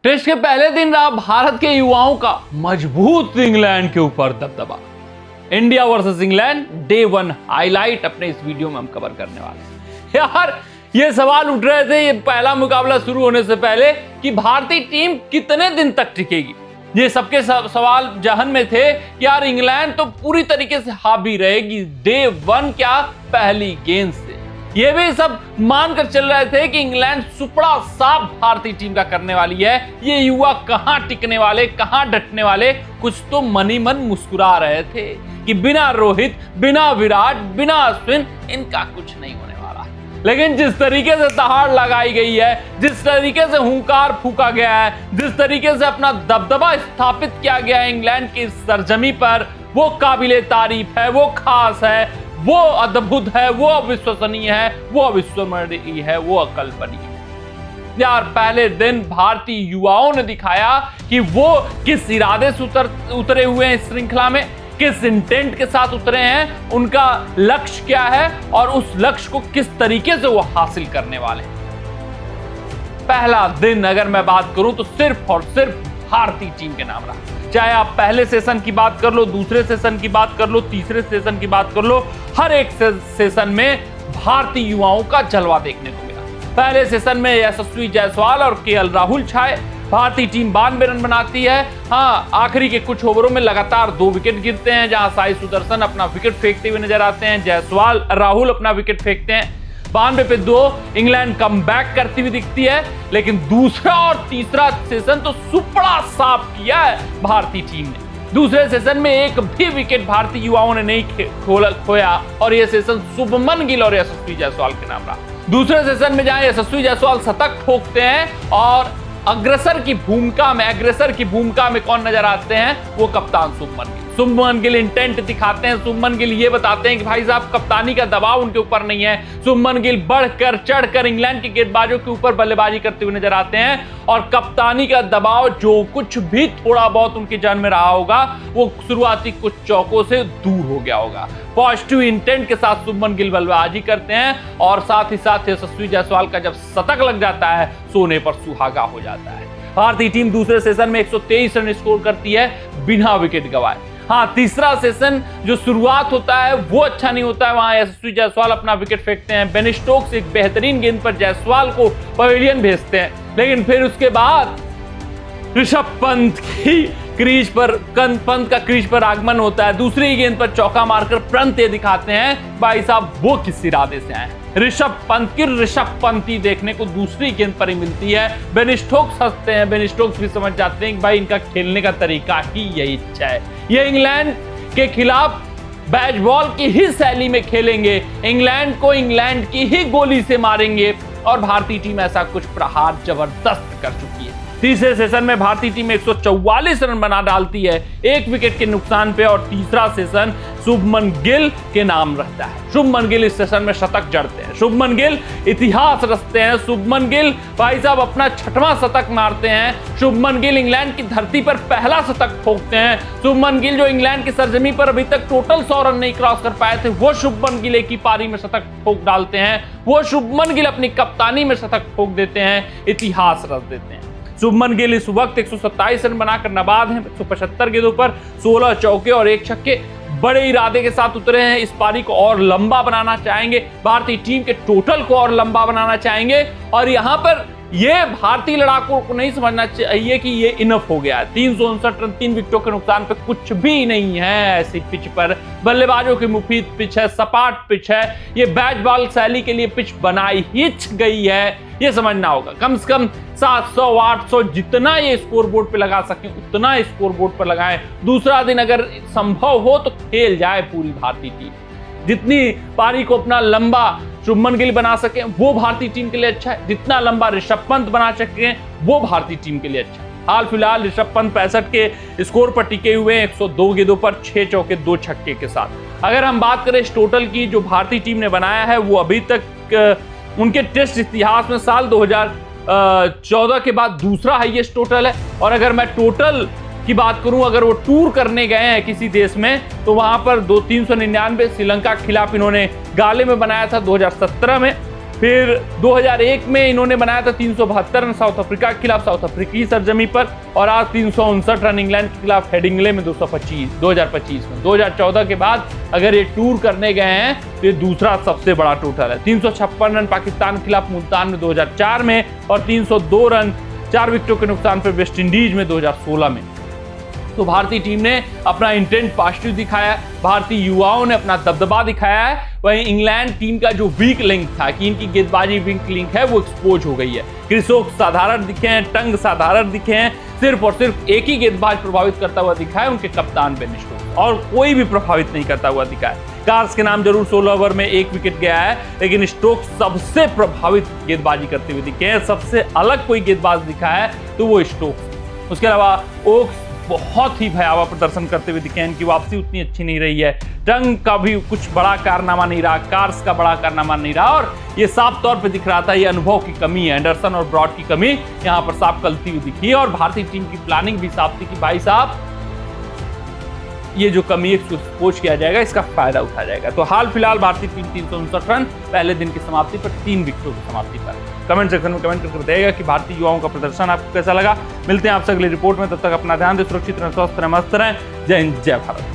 Test के पहले दिन रहा भारत के युवाओं का मजबूत इंग्लैंड के ऊपर दबदबा। India versus England day 1 highlight अपने इस वीडियो में हम कवर करने वाले हैं। यार ये सवाल उठ रहे थे ये पहला मुकाबला शुरू होने से पहले कि भारतीय टीम कितने दिन तक टिकेगी। ये सबके सवाल जहन में थे कि यार इंग्लैंड तो पूरी तरीके से हावी रहेगी डे 1 क्या पहली गेंद से। ये भी सब मानकर चल रहे थे कि इंग्लैंड सुपड़ा साफ भारतीय टीम का करने वाली है। ये युवा कहां टिकने वाले, कहां डटने वाले, कुछ तो मन ही मन मुस्कुरा रहे थे कि बिना रोहित, बिना विराट, बिना अश्विन इनका कुछ नहीं होने वाला। लेकिन जिस तरीके से दहाड़ लगाई गई है, जिस तरीके से हुंकार फूका गया है, जिस तरीके से अपना दबदबा स्थापित किया गया है इंग्लैंड की सरजमी पर, वो काबिले तारीफ है, वो खास है, वो अद्भुत है, वो अविश्वसनीय है, वो अविस्मरणीय है, वो अकल्पनीय है। यार पहले दिन भारतीय युवाओं ने दिखाया कि वो किस इरादे से उतरे हुए हैं इस श्रृंखला में, किस इंटेंट के साथ उतरे हैं, उनका लक्ष्य क्या है और उस लक्ष्य को किस तरीके से वो हासिल करने वाले हैं। पहला दिन अगर मैं बात करूं तो सिर्फ और सिर्फ भारतीय टीम के नाम रहा। चाहे आप पहले सेशन की बात कर लो, दूसरे सेशन की बात कर लो, तीसरे सेशन की बात कर लो, हर एक सेशन में भारतीय युवाओं का जलवा देखने को मिला। पहले सेशन में यशस्वी जायसवाल और केएल राहुल छाए। भारतीय टीम 92 रन बनाती है। हाँ, आखिरी के कुछ ओवरों में लगातार 2 विकेट गिरते हैं, जहां साई सुदर्शन अपना विकेट फेंकते हुए नजर आते हैं, जायसवाल राहुल अपना विकेट फेंकते हैं। 92 पे 2 इंग्लैंड कम बैक करती हुई दिखती है। लेकिन दूसरा और तीसरा सेशन तो सुपड़ा साफ किया है भारतीय टीम ने। दूसरे सेशन में एक भी विकेट भारतीय युवाओं ने नहीं खोया और यह सेशन शुभमन गिल और यशस्वी जायसवाल के नाम रहा। दूसरे सेशन में जहां यशस्वी जायसवाल शतक ठोकते हैं और अग्रसर की भूमिका में कौन नजर आते हैं, वो कप्तान शुभमन गिल। शुभमन गिल इंटेंट दिखाते हैं, शुभमन गिल ये बताते हैं कि भाई साहब कप्तानी का दबाव उनके ऊपर नहीं है। शुभमन गिल बढ़कर चढ़कर इंग्लैंड के गेंदबाजों के ऊपर बल्लेबाजी करते हुए नजर आते हैं और कप्तानी का दबाव जो कुछ भी थोड़ा बहुत उनके जान में रहा होगा वो शुरुआती कुछ चौकों से दूर हो गया होगा। पॉजिटिव इंटेंट के साथ शुभमन गिल बल्लेबाजी करते हैं और साथ ही साथ यशस्वी जायसवाल का जब शतक लग जाता है सोने पर सुहागा हो जाता है। भारतीय टीम दूसरे सेशन में 123 रन स्कोर करती है बिना विकेट गंवाए। हाँ, तीसरा सेशन जो शुरुआत होता है वो अच्छा नहीं होता है। वहां यशस्वी जायसवाल अपना विकेट फेंकते हैं। बेन स्टोक्स एक बेहतरीन गेंद पर जायसवाल को पवेलियन भेजते हैं, लेकिन फिर उसके बाद ऋषभ पंत का क्रीज पर आगमन होता है। दूसरी गेंद पर चौका मारकर पंत ये दिखाते हैं भाई साहब वो किस इरादे से आए। ऋषभ पंत की ऋषभ पंती देखने को दूसरी गेंद पर ही मिलती है। बेन स्टोक्स हंसते हैं, बेन स्टोक्स भी समझ जाते हैं कि भाई इनका खेलने का तरीका ही यही इच्छा है, ये इंग्लैंड के खिलाफ बैट बॉल की ही शैली में खेलेंगे, इंग्लैंड को इंग्लैंड की ही गोली से मारेंगे और भारतीय टीम ऐसा कुछ प्रहार जबरदस्त कर चुकी है। तीसरे सेशन में भारतीय टीम 144 रन बना डालती है 1 विकेट के नुकसान पे और तीसरा सेशन शुभमन गिल के नाम रहता है। शुभमन गिल इस सेशन में शतक जड़ते हैं, शुभमन गिल इतिहास रचते हैं, शुभमन गिल भाई साहब अपना 6वां शतक मारते हैं। शुभमन गिल इंग्लैंड की धरती पर पहला शतक ठोकते हैं। शुभमन गिल जो इंग्लैंड की सरजमी पर अभी तक टोटल 100 रन नहीं क्रॉस कर पाए थे, वो शुभमन गिल एक ही पारी में शतक ठोक डालते हैं। वो शुभमन गिल अपनी कप्तानी में शतक ठोक देते हैं, इतिहास रच देते हैं। शुभमन गिल इस वक्त 127 रन बनाकर नबाद हैं 175 गेंदों पर, 16 चौके और 1 छक्के। बड़े इरादे के साथ उतरे हैं, इस पारी को और लंबा बनाना चाहेंगे, भारतीय टीम के टोटल को और लंबा बनाना चाहेंगे और यहां पर ये भारतीय लड़ाकों को नहीं समझना चाहिए कि ये इनफ हो गया है। 359 रन 3 विकेटों के नुकसान पे कुछ भी नहीं है। ऐसी पिच पर बल्लेबाजों की मुफीद पिच है, सपाट पिच है, ये बैट बॉल शैली के लिए पिच बनाई ही गई है, ये समझना होगा। कम से कम 700 800 जितना ये स्कोर बोर्ड पे लगा सकें उतना स्कोर बोर्ड पर लगाएं। दूसरा दिन अगर संभव हो तो खेल जाए पूरी भारतीय टीम, जितनी पारी को अपना लंबा शुभमन गिल बना सके वो भारतीय टीम के लिए अच्छा है, जितना लंबा ऋषभ पंत बना सके वो भारतीय टीम के लिए अच्छा है। हाल फिलहाल ऋषभ पंत 65 के स्कोर पर टिके हुए हैं 102 गेंदों पर 6 चौके 2 छक्के के साथ। अगर हम बात करें इस टोटल की जो भारतीय टीम ने बनाया है वो अभी तक उनके टेस्ट इतिहास में साल 2014 के बाद दूसरा हाईएस्ट टोटल है। और अगर मैं टोटल की बात करूं, अगर वो टूर करने गए हैं किसी देश में तो वहां पर 399 श्रीलंका के खिलाफ इन्होंने गाले में बनाया था 2017 में, फिर 2001 में इन्होंने बनाया था 372 रन साउथ अफ्रीका के खिलाफ, साउथ अफ्रीकी सरजमी पर, और आज 359 रन इंग्लैंड के खिलाफ हेडिंगले में 2025 में। 2014 के बाद अगर ये टूर करने गए हैं तो ये दूसरा सबसे बड़ा टोटल है। 356 रन पाकिस्तान के खिलाफ मुल्तान में 2004 में, और 302 रन 4 विकेटों के नुकसान पर वेस्ट इंडीज में 2016 में। तो भारतीय टीम ने अपना इंटेंट पॉजिटिव दिखाया है, भारतीय युवाओं ने अपना दबदबा दिखाया है। वहीं इंग्लैंड टीम का जो वीक लिंक था कि इनकी गेंदबाजी वीक लिंक है वो एक्सपोज हो गई है। क्रिस वोक्स साधारण दिखे हैं, टंग साधारण दिखे हैं, सिर्फ और सिर्फ एक ही गेंदबाज प्रभावित करता हुआ दिखा है, उनके कप्तान बेन स्टोक्स, और कोई भी प्रभावित नहीं करता हुआ दिखा है। कार्स के नाम जरूर 16 ओवर में 1 विकेट गया है, लेकिन स्टोक्स सबसे प्रभावित गेंदबाजी करते हुए दिखे हैं। सबसे अलग कोई गेंदबाज दिखा है तो वो स्टोक्स। उसके अलावा ओक्स बहुत ही भयावह प्रदर्शन करते हुए दिखे, इनकी वापसी उतनी अच्छी नहीं रही है। टंग का भी कुछ बड़ा कारनामा नहीं रहा, कार्स का बड़ा कारनामा नहीं रहा, और ये साफ तौर पे दिख रहा था ये अनुभव की कमी है। एंडरसन और ब्रॉड की कमी यहाँ पर साफ खलती हुई दिखी, और भारतीय टीम की प्लानिंग भी साफ थी कि भाई साहब ये जो कमी है इसको एक्सपोज किया जाएगा, इसका फायदा उठाया जाएगा। तो हाल फिलहाल भारतीय टीम 359 रन पहले दिन की समाप्ति पर 3 विकेटों की समाप्ति पर। कमेंट सेक्शन में कमेंट करके बताइएगा कि भारतीय युवाओं का प्रदर्शन आपको कैसा लगा। मिलते हैं आपसे अगली रिपोर्ट में, तब तक अपना ध्यान दें, सुरक्षित रहें, स्वस्थ रहें, मस्त रहें। जय हिंद, जय भारत।